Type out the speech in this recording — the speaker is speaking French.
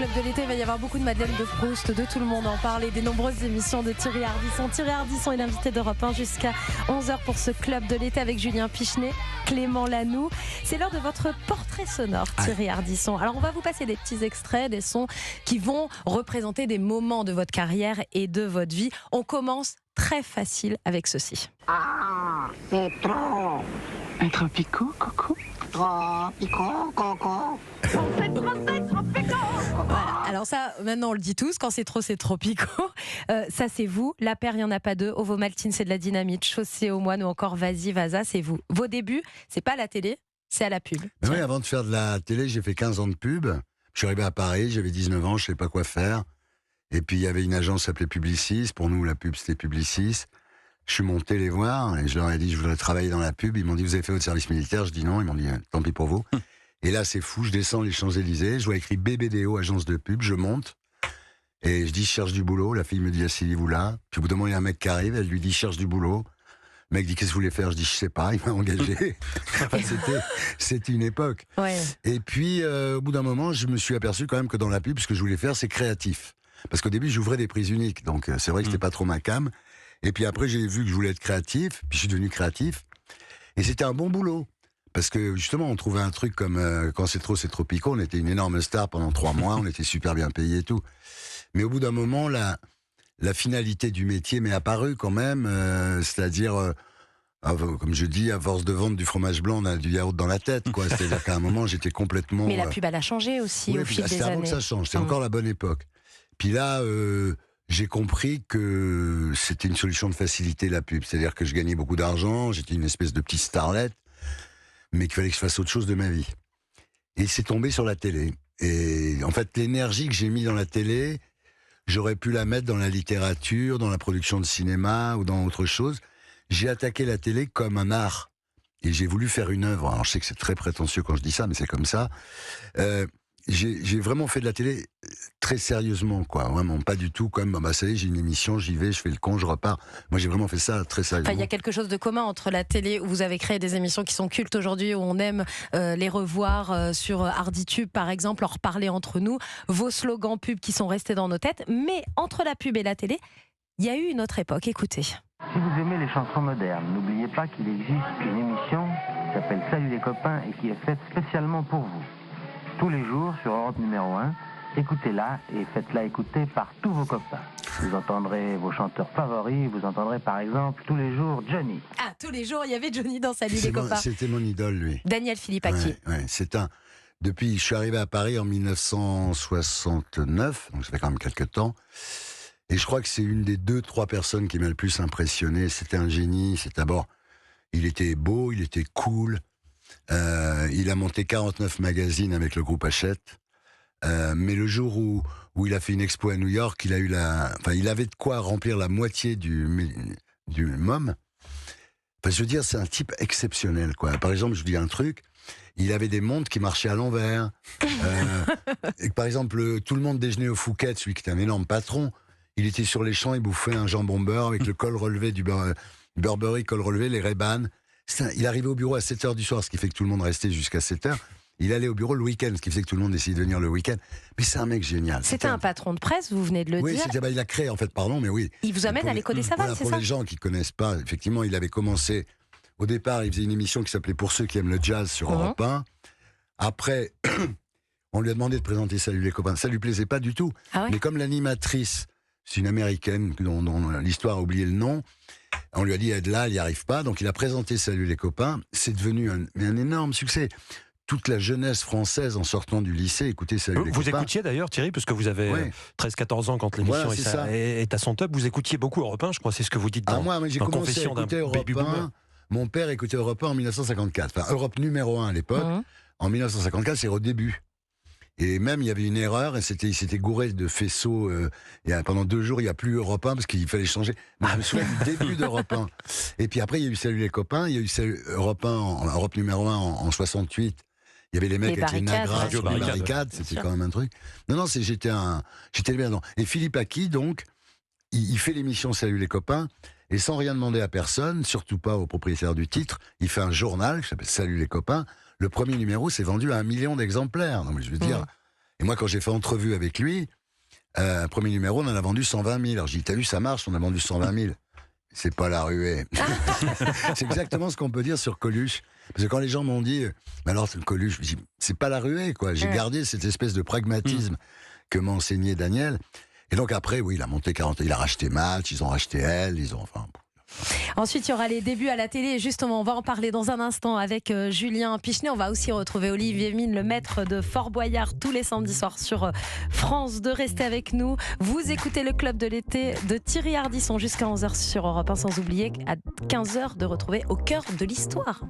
Club de l'été, il va y avoir beaucoup de Madeleine de Proust, de Tout le monde en parle et des nombreuses émissions de Thierry Ardisson. Thierry Ardisson est l'invité d'Europe 1 jusqu'à 11h pour ce Club de l'été avec Julien Pichenet, Clément Lanoux. C'est l'heure de votre portrait sonore, Thierry Ardisson. Alors on va vous passer des petits extraits, des sons qui vont représenter des moments de votre carrière et de votre vie. On commence très facile avec ceci. Ah, c'est trop. Un tropico, coco. Tropico, coco. Voilà. Alors ça, maintenant on le dit tous, quand c'est tropico. Ça c'est vous, La Paire, il n'y en a pas deux, Ovomaltine c'est de la dynamite, Chaussée aux moines ou encore Vas-y, Vaza, c'est vous. Vos débuts, c'est pas à la télé, c'est à la pub. Oui, avant de faire de la télé, j'ai fait 15 ans de pub. Je suis arrivé à Paris, j'avais 19 ans, je ne savais pas quoi faire. Et puis il y avait une agence qui s'appelait Publicis, pour nous la pub c'était Publicis. Je suis monté les voir et je leur ai dit je voudrais travailler dans la pub. Ils m'ont dit vous avez fait votre service militaire? Je dis non, ils m'ont dit tant pis pour vous. Et là c'est fou, je descends les Champs-Élysées, je vois écrit BBDO, agence de pub, je monte et je dis je cherche du boulot. La fille me dit asseyez-vous là. Puis au bout d'un moment il y a un mec qui arrive, elle lui dit je cherche du boulot. Le mec dit qu'est-ce que vous voulez faire? Je dis je sais pas, il m'a engagé. Enfin, c'était une époque. Ouais. Et puis au bout d'un moment je me suis aperçu quand même que dans la pub ce que je voulais faire c'est créatif. Parce qu'au début j'ouvrais des prises uniques, donc c'est vrai que c'était pas trop ma came. Et puis après j'ai vu que je voulais être créatif, puis je suis devenu créatif. Et c'était un bon boulot. Parce que justement, on trouvait un truc comme Quand c'est tropico, on était une énorme star pendant 3 mois, on était super bien payés et tout. Mais au bout d'un moment, la finalité du métier m'est apparue quand même, c'est-à-dire, comme je dis, à force de vendre du fromage blanc, on a du yaourt dans la tête, quoi. C'est-à-dire qu'à un moment, j'étais complètement... Mais la pub, elle a changé aussi au fil des c'était avant années. que ça change, c'était encore la bonne époque. Puis là, j'ai compris que c'était une solution de faciliter la pub. C'est-à-dire que je gagnais beaucoup d'argent, j'étais une espèce de petit starlet, mais qu'il fallait que je fasse autre chose de ma vie. Et c'est tombé sur la télé. Et en fait, l'énergie que j'ai mis dans la télé, j'aurais pu la mettre dans la littérature, dans la production de cinéma ou dans autre chose. J'ai attaqué la télé comme un art. Et j'ai voulu faire une œuvre. Alors je sais que c'est très prétentieux quand je dis ça, mais c'est comme ça. J'ai vraiment fait de la télé très sérieusement, quoi. Vraiment, pas du tout comme, ça y est, j'ai une émission, j'y vais, je fais le con, je repars. Moi, j'ai vraiment fait ça très sérieusement. Enfin, il y a quelque chose de commun entre la télé, où vous avez créé des émissions qui sont cultes aujourd'hui, où on aime les revoir sur Arditube, par exemple, en reparler entre nous, vos slogans pubs qui sont restés dans nos têtes. Mais entre la pub et la télé, il y a eu une autre époque. Écoutez. Si vous aimez les chansons modernes, n'oubliez pas qu'il existe une émission qui s'appelle Salut les copains et qui est faite spécialement pour vous. Tous les jours sur Europe numéro 1, écoutez-la et faites-la écouter par tous vos copains. Vous entendrez vos chanteurs favoris, vous entendrez par exemple tous les jours Johnny. Ah, tous les jours, il y avait Johnny dans Salut les copains. C'était mon idole, lui. Daniel Philippaki. Ouais, depuis, je suis arrivé à Paris en 1969, donc ça fait quand même quelques temps. Et je crois que c'est une des 2-3 personnes qui m'a le plus impressionné. C'était un génie. C'est d'abord, il était beau, il était cool. Il a monté 49 magazines avec le groupe Hachette. Mais le jour où il a fait une expo à New York, il avait de quoi remplir la moitié du MoM. Enfin, je veux dire, c'est un type exceptionnel, quoi. Par exemple, je vous dis un truc. Il avait des montres qui marchaient à l'envers. Et par exemple, tout le monde déjeunait au Fouquet, celui qui était un énorme patron. Il était sur les champs, il bouffait un jambon beurre avec le col relevé du Burberry, col relevé, les Ray-Ban. Il arrivait au bureau à 7h du soir, ce qui fait que tout le monde restait jusqu'à 7h. Il allait au bureau le week-end, ce qui faisait que tout le monde essayait de venir le week-end. Mais c'est un mec génial. C'était un patron de presse, vous venez de le dire. Oui, il a créé, en fait, pardon, mais oui. Il vous amène à l'écho des savanes, c'est ça? Pour les gens qui ne connaissent pas, effectivement, il avait commencé... Au départ, il faisait une émission qui s'appelait Pour ceux qui aiment le jazz sur Europe 1. Après, on lui a demandé de présenter Salut les copains. Ça lui plaisait pas du tout. Ah ouais? Mais comme l'animatrice, c'est une américaine dont l'histoire a oublié le nom, on lui a dit, aide-la, elle n'y arrive pas. Donc il a présenté Salut les copains. C'est devenu un énorme succès. Toute la jeunesse française en sortant du lycée écoutait Salut les copains. Vous écoutiez d'ailleurs, Thierry, parce que vous avez 13-14 ans quand l'émission est à son top. Vous écoutiez beaucoup Europe 1, je crois, c'est ce que vous dites dans moi, j'ai commencé Confession à écouter Europe 1. Mon père écoutait Europe 1 en 1954. Enfin, Europe numéro 1 à l'époque. En 1954, c'est au début. Et même, il y avait une erreur, et il s'était gouré de faisceaux. Pendant 2 jours, il n'y a plus Europe 1 parce qu'il fallait changer. Mais je me souviens du début d'Europe 1. Et puis après, il y a eu Salut les copains, il y a eu Europe 1, Europe numéro 1 en 68. Il y avait les mecs avec les nagras, les barricades, c'était quand même un truc. Non, j'étais bien dedans. Et Philippaki, donc, il fait l'émission Salut les copains, et sans rien demander à personne, surtout pas au propriétaire du titre, il fait un journal qui s'appelle Salut les copains. Le premier numéro s'est vendu à 1 million d'exemplaires. Non, mais je veux dire. Et moi, quand j'ai fait entrevue avec lui, premier numéro, on en a vendu 120 000. Alors j'ai dit, t'as vu, ça marche, on a vendu 120 000. C'est pas la ruée. C'est exactement ce qu'on peut dire sur Coluche. Parce que quand les gens m'ont dit, mais alors Coluche, je dis, c'est pas la ruée, quoi. J'ai gardé cette espèce de pragmatisme que m'a enseigné Daniel. Et donc après, oui, il a monté 40, il a racheté Match, ils ont racheté Elle, Ensuite, il y aura les débuts à la télé. Et justement, on va en parler dans un instant avec Julien Pichenet. On va aussi retrouver Olivier Mine, le maître de Fort Boyard, tous les samedis soirs sur France 2. Restez avec nous. Vous écoutez le Club de l'été de Thierry Ardisson jusqu'à 11h sur Europe 1, sans oublier à 15h de retrouver Au cœur de l'histoire.